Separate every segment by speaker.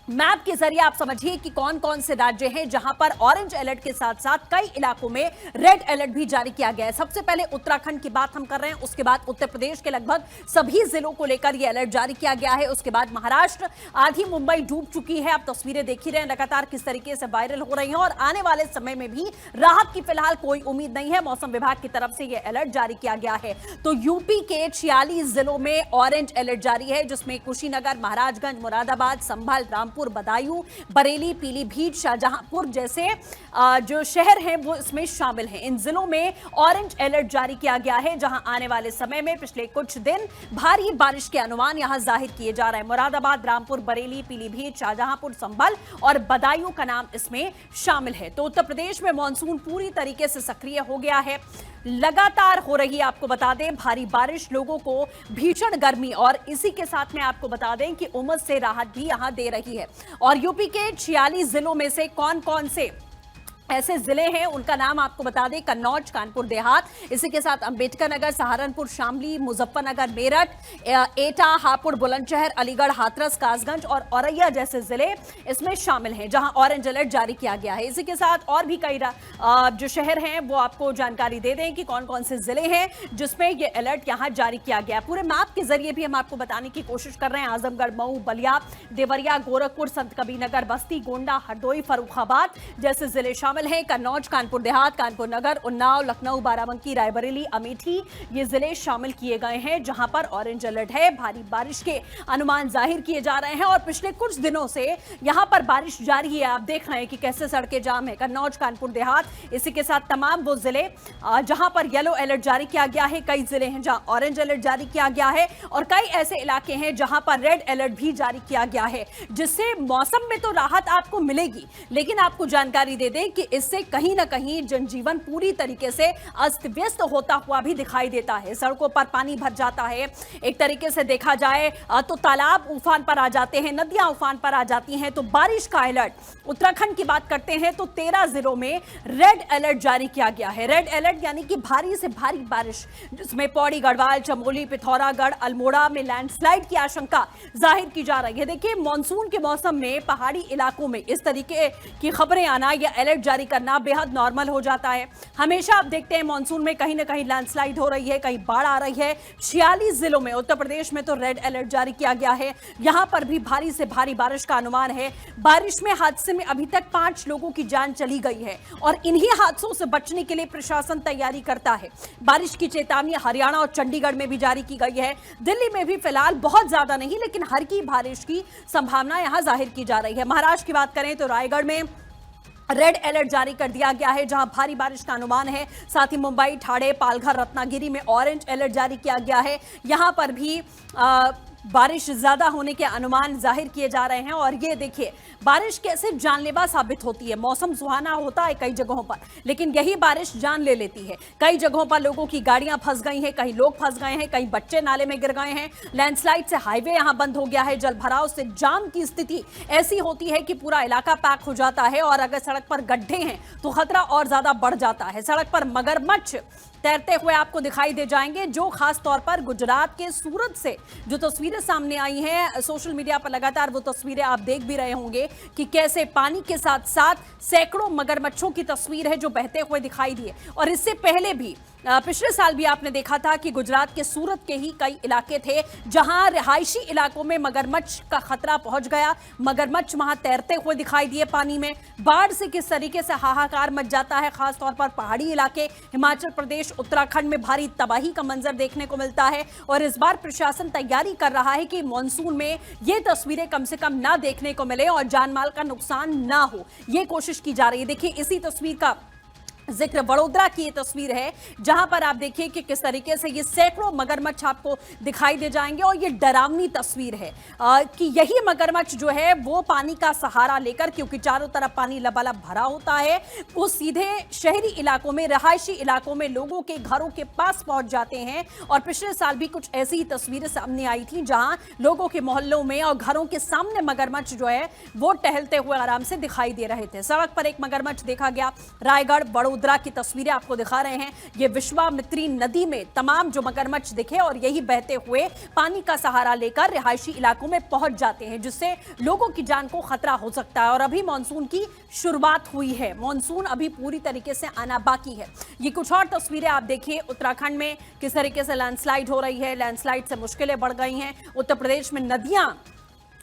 Speaker 1: Map के जरिए आप समझिए कि कौन कौन से राज्य हैं जहां पर ऑरेंज अलर्ट के साथ साथ कई इलाकों में रेड अलर्ट भी जारी किया गया है। सबसे पहले उत्तराखंड की बात हम कर रहे हैं, उसके बाद उत्तर प्रदेश के लगभग सभी जिलों को लेकर यह अलर्ट जारी किया गया है। उसके बाद महाराष्ट्र, आधी मुंबई डूब चुकी है। आप तस्वीरें देख ही रहे हैं लगातार किस तरीके से वायरल हो रही हैं और आने वाले समय में भी राहत की फिलहाल कोई उम्मीद नहीं है। मौसम विभाग की तरफ से यह अलर्ट जारी किया गया है। तो यूपी के 46 जिलों में ऑरेंज अलर्ट जारी है, जिसमें कुशीनगर, महाराजगंज, मुरादाबाद, संभल, रामपुर, बदायूं, बरेली, पीलीभीत, शाहजहांपुर जैसे जो शहर हैं वो इसमें शामिल हैं। इन जिलों में ऑरेंज अलर्ट जारी किया गया है, जहां आने वाले समय में पिछले कुछ दिन भारी बारिश के अनुमान यहां जाहिर किए जा रहे हैं। मुरादाबाद, रामपुर, बरेली, पीलीभीत, शाहजहांपुर, संभल और बदायूं का नाम इसमें शामिल है। तो उत्तर प्रदेश में मानसून पूरी तरीके से सक्रिय हो गया है। लगातार हो रही, आपको बता दें, भारी बारिश, लोगों को भीषण गर्मी और इसी के साथ में आपको बता दें कि उमस से राहत भी यहां दे रही है। और यूपी के 46 जिलों में से कौन कौन से ऐसे जिले हैं उनका नाम आपको बता दें। कन्नौज, कानपुर देहात, इसी के साथ अंबेडकर नगर, सहारनपुर, शामली, मुजफ्फरनगर, मेरठ, एटा, हापुड़, बुलंदशहर, अलीगढ़, हाथरस, कासगंज और औरैया जैसे जिले इसमें शामिल हैं, जहां ऑरेंज अलर्ट जारी किया गया है। इसी के साथ और भी कई जो शहर हैं वो आपको जानकारी दे दें कि कौन कौन से जिले हैं जिसमें ये अलर्ट यहां जारी किया गया। पूरे मैप के जरिए भी हम आपको बताने की कोशिश कर रहे हैं। आजमगढ़, मऊ, बलिया, देवरिया, गोरखपुर, संत कबीरनगर, बस्ती, गोंडा, हरदोई, फर्रुखाबाद जैसे जिले शामिल हैं। कन्नौज, कानपुर देहात, कानपुर नगर, उन्नाव, लखनऊ, बाराबंकी, रायबरेली, अमेठी ये जिले शामिल किए गए हैं, जहां पर ऑरेंज अलर्ट है। भारी बारिश के अनुमान जाहिर किए जा रहे हैं और पिछले कुछ दिनों से यहां पर बारिश जारी है। आप देख रहे हैं कि कैसे सड़कें जाम है। कन्नौज, कानपुर देहात, इसी के साथ तमाम वो जिले जहां पर येलो अलर्ट जारी किया गया है, कई जिले हैं जहां ऑरेंज अलर्ट जारी किया गया है और कई ऐसे इलाके हैं जहां पर रेड अलर्ट भी जारी किया गया है, जिससे मौसम में तो राहत आपको मिलेगी, लेकिन आपको जानकारी दे दें कि इससे कहीं ना कहीं जनजीवन पूरी तरीके से अस्त व्यस्त होता हुआ भी दिखाई देता है। सड़कों पर पानी भर जाता है। एक तरीके से देखा जाए तो तालाब उफान पर आ जाते हैं, नदियां उफान पर आ जाती हैं। तो बारिश का अलर्ट, उत्तराखंड की बात करते हैं तो 13 जिलों में रेड अलर्ट जारी किया गया है। रेड अलर्ट यानी कि भारी से भारी बारिश, जिसमें पौड़ी, गढ़वाल, चमोली, पिथौरागढ़, अल्मोड़ा में लैंडस्लाइड की आशंका जाहिर की जा रही है। देखिए, मानसून के मौसम में पहाड़ी इलाकों में इस तरीके की खबरें आना या अलर्ट जारी करना बेहद नॉर्मल हो जाता है। हमेशा आप देखते हैं मानसून में कहीं ना कहीं लैंडस्लाइड हो रही है, कहीं बाढ़ आ रही है। 46 जिलों में उत्तर प्रदेश में तो रेड अलर्ट जारी किया गया है। यहां पर भी भारी से भारी बारिश का अनुमान है। बारिश में हादसे में अभी तक 5 लोगों की जान चली गई है और इन्हीं हादसों से बचने के लिए प्रशासन तैयारी करता है। बारिश की चेतावनी हरियाणा और चंडीगढ़ में भी जारी की गई है। दिल्ली में भी फिलहाल बहुत ज्यादा नहीं, लेकिन हल्की बारिश की संभावना यहां जाहिर की जा रही है। महाराष्ट्र की बात करें तो रायगढ़ में रेड अलर्ट जारी कर दिया गया है, जहां भारी बारिश का अनुमान है। साथ ही मुंबई, ठाणे, पालघर, रत्नागिरी में ऑरेंज अलर्ट जारी किया गया है। यहां पर भी बारिश ज्यादा होने के अनुमान जाहिर किए जा रहे हैं। और ये देखिए, बारिश कैसे जानलेवा साबित होती है। मौसम सुहाना होता है कई जगहों पर, लेकिन यही बारिश जान ले लेती है। कई जगहों पर लोगों की गाड़ियां फंस गई हैं, कहीं लोग फंस गए हैं, कहीं बच्चे नाले में गिर गए हैं। लैंडस्लाइड से हाईवे यहां बंद हो गया है। जल भराव से जाम की स्थिति ऐसी होती है कि पूरा इलाका पैक हो जाता है और अगर सड़क पर गड्ढे हैं तो खतरा और ज्यादा बढ़ जाता है। सड़क पर मगरमच्छ तैरते हुए आपको दिखाई दे जाएंगे, जो खास तौर पर गुजरात के सूरत से जो तस्वीरें सामने आई हैं, सोशल मीडिया पर लगातार वो तस्वीरें आप देख भी रहे होंगे कि कैसे पानी के साथ साथ सैकड़ों मगरमच्छों की तस्वीर है जो बहते हुए दिखाई दिए। और इससे पहले भी पिछले साल भी आपने देखा था कि गुजरात के सूरत के ही कई इलाके थे जहां रिहायशी इलाकों में मगरमच्छ का खतरा पहुंच गया। मगरमच्छ वहां तैरते हुए दिखाई दिए पानी में। बाढ़ से किस तरीके से हाहाकार मच जाता है, खासतौर पर पहाड़ी इलाके, हिमाचल प्रदेश, उत्तराखंड में भारी तबाही का मंजर देखने को मिलता है। और इस बार प्रशासन तैयारी कर रहा है कि मानसून में ये तस्वीरें कम से कम ना देखने को मिले और जानमाल का नुकसान ना हो, ये कोशिश की जा रही है। देखिए, इसी तस्वीर का जिक्र वडोदरा की ये तस्वीर है, जहां पर आप देखिए कि किस तरीके से ये सैकड़ों मगरमच्छ आपको दिखाई दे जाएंगे। और ये डरावनी तस्वीर है कि यही मगरमच्छ जो है वो पानी का सहारा लेकर, क्योंकि चारों तरफ पानी लबालब भरा होता है, वो सीधे शहरी इलाकों में, रहायशी इलाकों में लोगों के घरों के पास पहुंच जाते हैं। और पिछले साल भी कुछ ऐसी ही तस्वीरें सामने आई थी, जहां लोगों के मोहल्लों में और घरों के सामने मगरमच्छ जो है वो टहलते हुए आराम से दिखाई दे रहे थे। सड़क पर एक मगरमच्छ देखा गया। रायगढ़, बड़ौदा, वडोदरा की तस्वीरें आपको दिखा रहे हैं। ये विश्वामित्री नदी में तमाम जो मगरमच्छ दिखे और यही बहते हुए पानी का सहारा लेकर रिहायशी इलाकों में पहुंच जाते हैं, जिससे लोगों की जान को खतरा हो सकता है। और अभी मानसून की शुरुआत हुई है, मानसून अभी पूरी तरीके से आना बाकी है। ये कुछ और तस्वीरें आप देखिए, उत्तराखंड में किस तरीके से लैंडस्लाइड हो रही है, लैंडस्लाइड से मुश्किलें बढ़ गई हैं। उत्तर प्रदेश में नदियां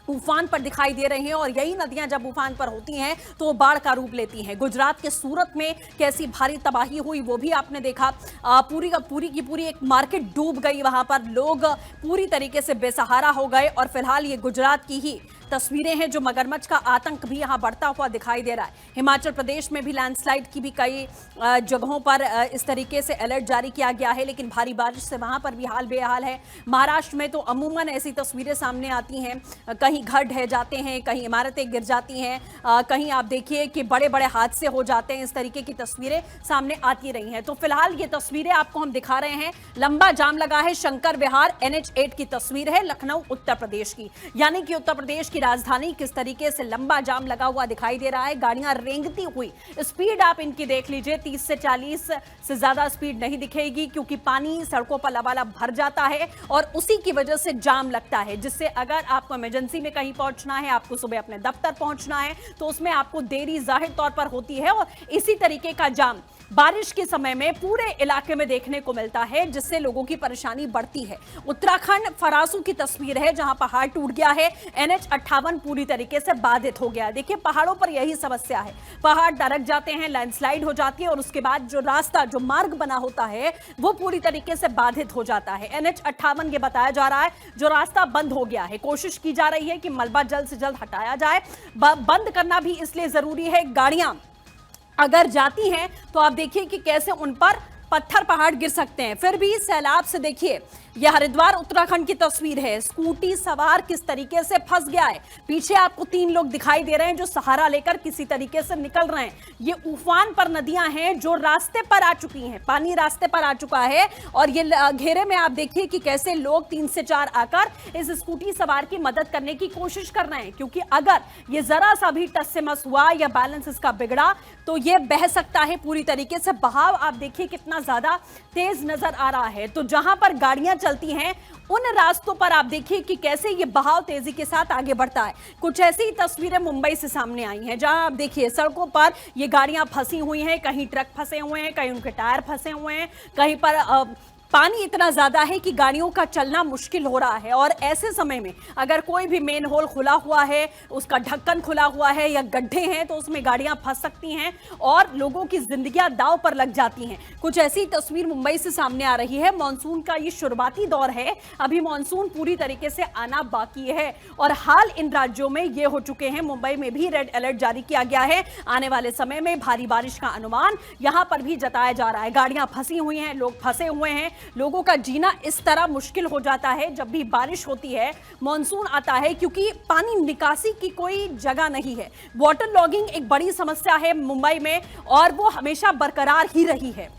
Speaker 1: उफान पर दिखाई दे रही हैं और यही नदियां जब उफान पर होती हैं तो वो बाढ़ का रूप लेती हैं। गुजरात के सूरत में कैसी भारी तबाही हुई वो भी आपने देखा। पूरी की पूरी एक मार्केट डूब गई, वहां पर लोग पूरी तरीके से बेसहारा हो गए। और फिलहाल ये गुजरात की ही तस्वीरें हैं जो मगरमच्छ का आतंक भी यहां बढ़ता हुआ दिखाई दे रहा है। हिमाचल प्रदेश में भी लैंडस्लाइड की भी कई जगहों पर इस तरीके से अलर्ट जारी किया गया है, लेकिन भारी बारिश से वहां पर भी हाल बेहाल है। महाराष्ट्र में तो अमूमन ऐसी तस्वीरें सामने आती हैं, कहीं घर ढह जाते हैं, कहीं इमारतें गिर जाती हैं, कहीं आप देखिए कि बड़े बड़े हादसे हो जाते हैं। इस तरीके की तस्वीरें सामने आती रही हैं। तो फिलहाल ये तस्वीरें आपको हम दिखा रहे हैं। लंबा जाम लगा है शंकर विहार, NH8 की तस्वीर है, लखनऊ उत्तर प्रदेश की, यानी कि उत्तर प्रदेश की राजधानी किस तरीके से लंबा जाम लगा हुआ दिखाई दे रहा है। गाड़ियां रेंगती हुई, स्पीड आप इनकी देख लीजिए, 30 से 40 से ज्यादा स्पीड नहीं दिखेगी, क्योंकि पानी सड़कों पर लबालब भर जाता है और उसी की वजह से जाम लगता है, जिससे अगर आपको इमरजेंसी में कहीं पहुंचना है, आपको सुबह अपने दफ्तर पहुंचना है, तो उसमें आपको देरी जाहिर तौर पर होती है। और इसी तरीके का जाम बारिश के समय में पूरे इलाके में देखने को मिलता है, जिससे लोगों की परेशानी बढ़ती है। उत्तराखंड फरासू की तस्वीर है, जहां पहाड़ टूट गया है, NH58 पूरी तरीके से बाधित हो गया। देखिए पहाड़ों पर यही समस्या है, पहाड़ दरक जाते हैं, लैंडस्लाइड हो जाती है और उसके बाद जो रास्ता, जो मार्ग बना होता है, वो पूरी तरीके से बाधित हो जाता है। NH58 ये बताया जा रहा है जो रास्ता बंद हो गया है। कोशिश की जा रही है कि मलबा जल्द से जल्द हटाया जाए। बंद करना भी इसलिए जरूरी है, गाड़ियां अगर जाती हैं तो आप देखिए कि कैसे उन पर पत्थर पहाड़ गिर सकते हैं। फिर भी सैलाब से देखिए, यह हरिद्वार उत्तराखंड की तस्वीर है, स्कूटी सवार किस तरीके से फंस गया है। पीछे आपको 3 लोग दिखाई दे रहे हैं जो सहारा लेकर किसी तरीके से निकल रहे हैं। ये उफान पर नदियां हैं जो रास्ते पर आ चुकी हैं, पानी रास्ते पर आ चुका है और ये घेरे में आप देखिए कि कैसे लोग 3 से 4 आकर इस स्कूटी सवार की मदद करने की कोशिश कर रहे हैं, क्योंकि अगर ये जरा सा भी टस से मस हुआ या बैलेंस इसका बिगड़ा तो ये बह सकता है पूरी तरीके से। बहाव आप देखिए कितना ज्यादा तेज नजर आ रहा है। तो जहां पर गाड़ियां चलती हैं उन रास्तों पर आप देखिए कि कैसे ये बहाव तेजी के साथ आगे बढ़ता है। कुछ ऐसी ही तस्वीरें मुंबई से सामने आई हैं, जहां आप देखिए सड़कों पर ये गाड़ियां फंसी हुई हैं, कहीं ट्रक फंसे हुए हैं, कहीं उनके टायर फंसे हुए हैं, कहीं पर पानी इतना ज्यादा है कि गाड़ियों का चलना मुश्किल हो रहा है। और ऐसे समय में अगर कोई भी मेन होल खुला हुआ है, उसका ढक्कन खुला हुआ है या गड्ढे हैं, तो उसमें गाड़ियां फंस सकती हैं और लोगों की जिंदगियां दांव पर लग जाती हैं। कुछ ऐसी तस्वीर मुंबई से सामने आ रही है। मानसून का ये शुरुआती दौर है, अभी मानसून पूरी तरीके से आना बाकी है और हाल इन राज्यों में ये हो चुके हैं। मुंबई में भी रेड अलर्ट जारी किया गया है, आने वाले समय में भारी बारिश का अनुमान यहां पर भी जताया जा रहा है। गाड़ियां फंसी हुई हैं, लोग फंसे हुए हैं, लोगों का जीना इस तरह मुश्किल हो जाता है जब भी बारिश होती है, मानसून आता है, क्योंकि पानी निकासी की कोई जगह नहीं है। वाटर लॉगिंग एक बड़ी समस्या है मुंबई में और वो हमेशा बरकरार ही रही है।